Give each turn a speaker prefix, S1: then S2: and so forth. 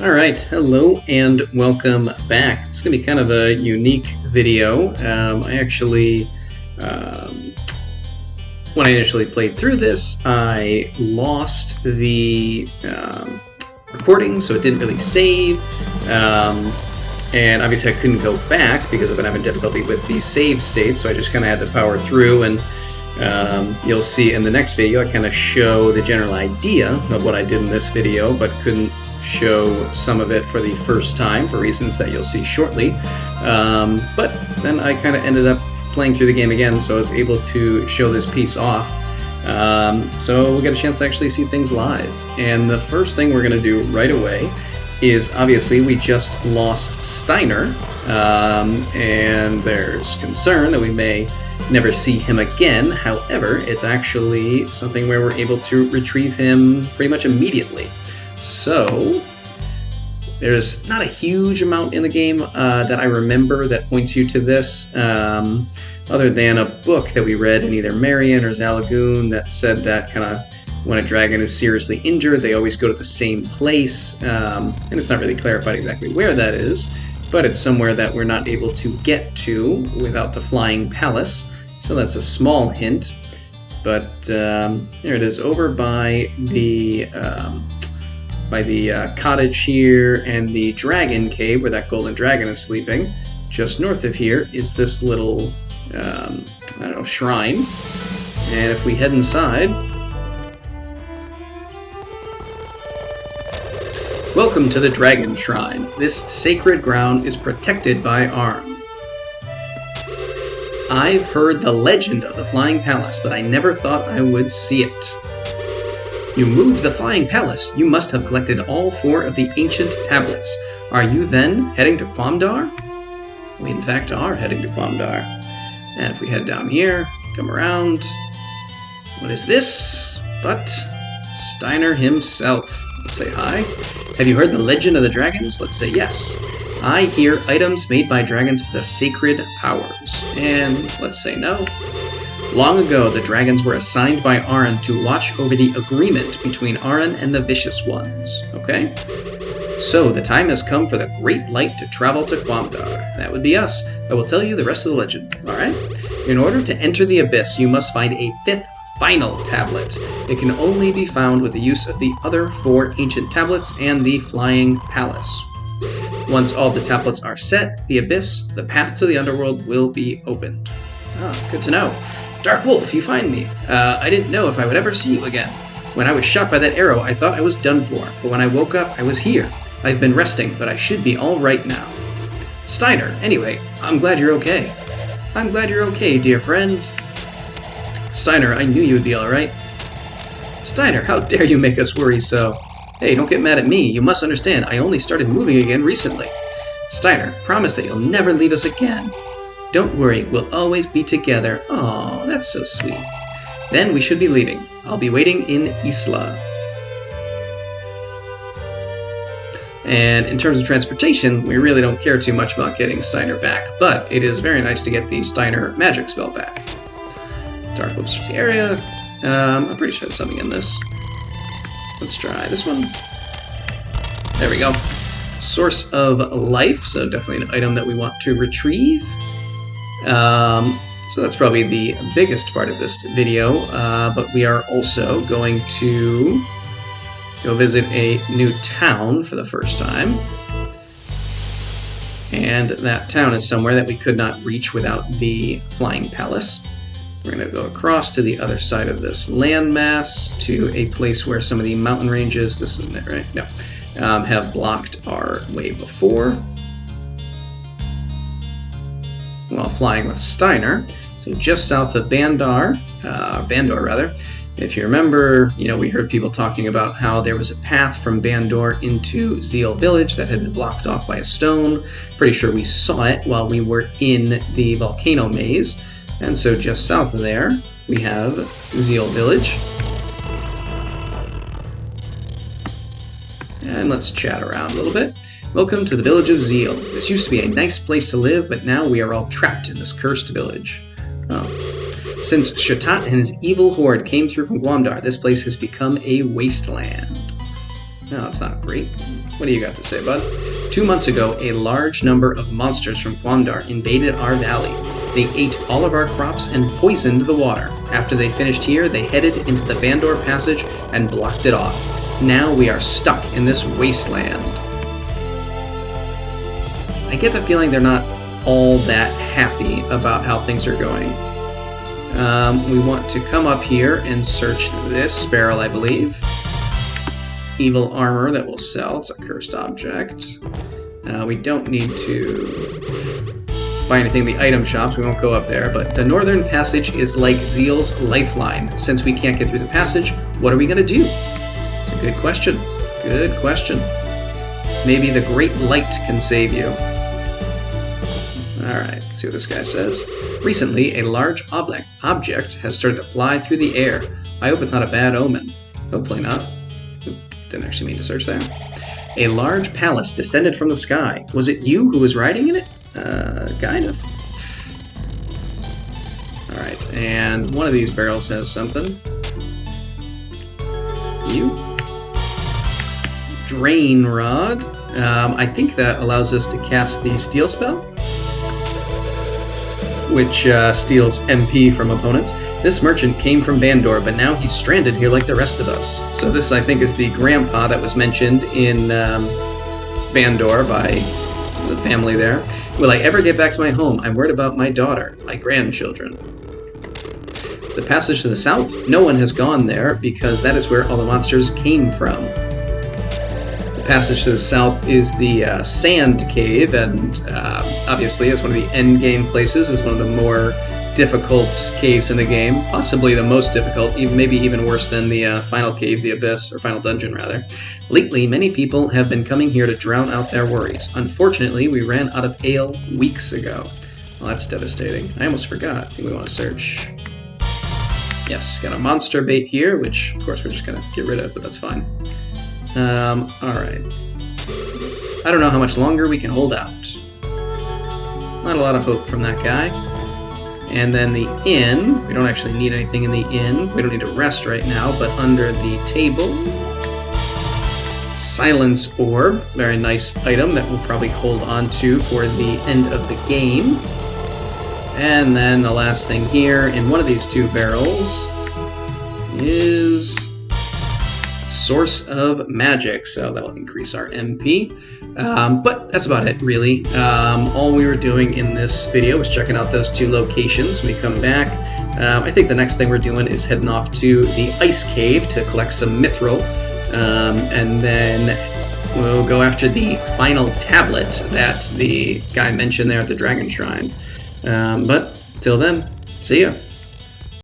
S1: Alright, hello and welcome back. It's going to be kind of a unique video. When I initially played through this, I lost the recording, so it didn't really save. And obviously I couldn't go back because I've been having difficulty with the save state, so I just kind of had to power through. And you'll see in the next video I kind of show the general idea of what I did in this video, but couldn't show some of it for the first time for reasons that you'll see shortly. But then I kind of ended up playing through the game again, so I was able to show this piece off. So we'll get a chance to actually see things live. And the first thing we're going to do right away is, obviously, we just lost Steiner, and there's concern that we may never see him again. However, it's actually something where we're able to retrieve him pretty much immediately. So there's not a huge amount in the game that I remember that points you to this, other than a book that we read in either Marion or Zalagoon that said that kind of when a dragon is seriously injured, they always go to the same place, and it's not really clarified exactly where that is, but it's somewhere that we're not able to get to without the flying palace, so that's a small hint. But there it is, over by the cottage here and the dragon cave where that golden dragon is sleeping. Just north of here is this little, shrine. And if we head inside... Welcome to the Dragon Shrine. This sacred ground is protected by Arn. I've heard the legend of the Flying Palace, but I never thought I would see it. You moved the Flying Palace. You must have collected all 4 of the ancient tablets. Are you then heading to Quamdar? We in fact are heading to Quamdar. And if we head down here, come around, what is this but Steiner himself? Let's say hi. Have you heard the legend of the dragons? Let's say yes. I hear items made by dragons possess sacred powers. And let's say no. Long ago, the dragons were assigned by Arn to watch over the agreement between Arn and the Vicious Ones. Okay? So, the time has come for the Great Light to travel to Quamdar. That would be us. I will tell you the rest of the legend. Alright? In order to enter the Abyss, you must find a 5th final tablet. It can only be found with the use of the other 4 ancient tablets and the Flying Palace. Once all the tablets are set, the Abyss, the path to the underworld, will be opened. Ah, good to know. Dark Wolf, you find me. I didn't know if I would ever see you again. When I was shot by that arrow, I thought I was done for, but when I woke up, I was here. I've been resting, but I should be all right now. Steiner, anyway, I'm glad you're okay. I'm glad you're okay, dear friend. Steiner, I knew you would be all right. Steiner, how dare you make us worry so? Hey, don't get mad at me. You must understand, I only started moving again recently. Steiner, promise that you'll never leave us again. Don't worry, we'll always be together. Aw, that's so sweet. Then we should be leaving. I'll be waiting in Isla. And in terms of transportation, we really don't care too much about getting Steiner back, but it is very nice to get the Steiner magic spell back. Dark Wolf's area. I'm pretty sure there's something in this. Let's try this one. There we go. Source of life, so definitely an item that we want to retrieve. So that's probably the biggest part of this video, but we are also going to go visit a new town for the first time. And that town is somewhere that we could not reach without the Flying Palace. We're going to go across to the other side of this landmass to a place where some of the mountain ranges, this isn't it, right? No, have blocked our way before. While flying with Steiner. So just south of Bandar rather. If you remember, we heard people talking about how there was a path from Bandor into Zeal Village that had been blocked off by a stone. Pretty sure we saw it while we were in the volcano maze. And so just south of there, we have Zeal Village. And let's chat around a little bit. Welcome to the village of Zeal. This used to be a nice place to live, but now we are all trapped in this cursed village. Oh. Since Shatat and his evil horde came through from Quamdar, this place has become a wasteland. No, that's not great. What do you got to say, bud? 2 months ago, a large number of monsters from Guamdar invaded our valley. They ate all of our crops and poisoned the water. After they finished here, they headed into the Bandor Passage and blocked it off. Now we are stuck in this wasteland. I get the feeling they're not all that happy about how things are going. We want to come up here and search this barrel, I believe. Evil armor that will sell. It's a cursed object. We don't need to buy anything in the item shops. We won't go up there. But the northern passage is like Zeal's lifeline. Since we can't get through the passage, what are we going to do? It's a good question. Good question. Maybe the Great Light can save you. Alright, let's see what this guy says. Recently, a large object has started to fly through the air. I hope it's not a bad omen. Hopefully not. Oop, didn't actually mean to search there. A large palace descended from the sky. Was it you who was riding in it? Kind of. Alright, and one of these barrels has something. You. Drain Rod. I think that allows us to cast the Steel spell, which steals MP from opponents. This merchant came from Bandor, but now he's stranded here like the rest of us. So this, I think, is the grandpa that was mentioned in Bandor by the family there. Will I ever get back to my home? I'm worried about my daughter, my grandchildren. The passage to the south? No one has gone there, because that is where all the monsters came from. The passage to the south is the Sand Cave, and obviously it's one of the end game places. It's one of the more difficult caves in the game, possibly the most difficult, maybe even worse than the final cave, the Abyss, or final dungeon rather. Lately, many people have been coming here to drown out their worries. Unfortunately, we ran out of ale weeks ago. Well, that's devastating. I almost forgot. I think we want to search. Yes, got a monster bait here, which of course we're just gonna get rid of, but that's fine. Alright. I don't know how much longer we can hold out. Not a lot of hope from that guy. And then the inn. We don't actually need anything in the inn. We don't need to rest right now, but under the table, Silence Orb. Very nice item that we'll probably hold on to for the end of the game. And then the last thing here in one of these two barrels is Source of Magic, so that'll increase our MP. But that's about it, really. All we were doing in this video was checking out those two locations. When we come back, I think the next thing we're doing is heading off to the Ice Cave to collect some Mithril, and then we'll go after the final tablet that the guy mentioned there at the Dragon Shrine. But till then, see ya!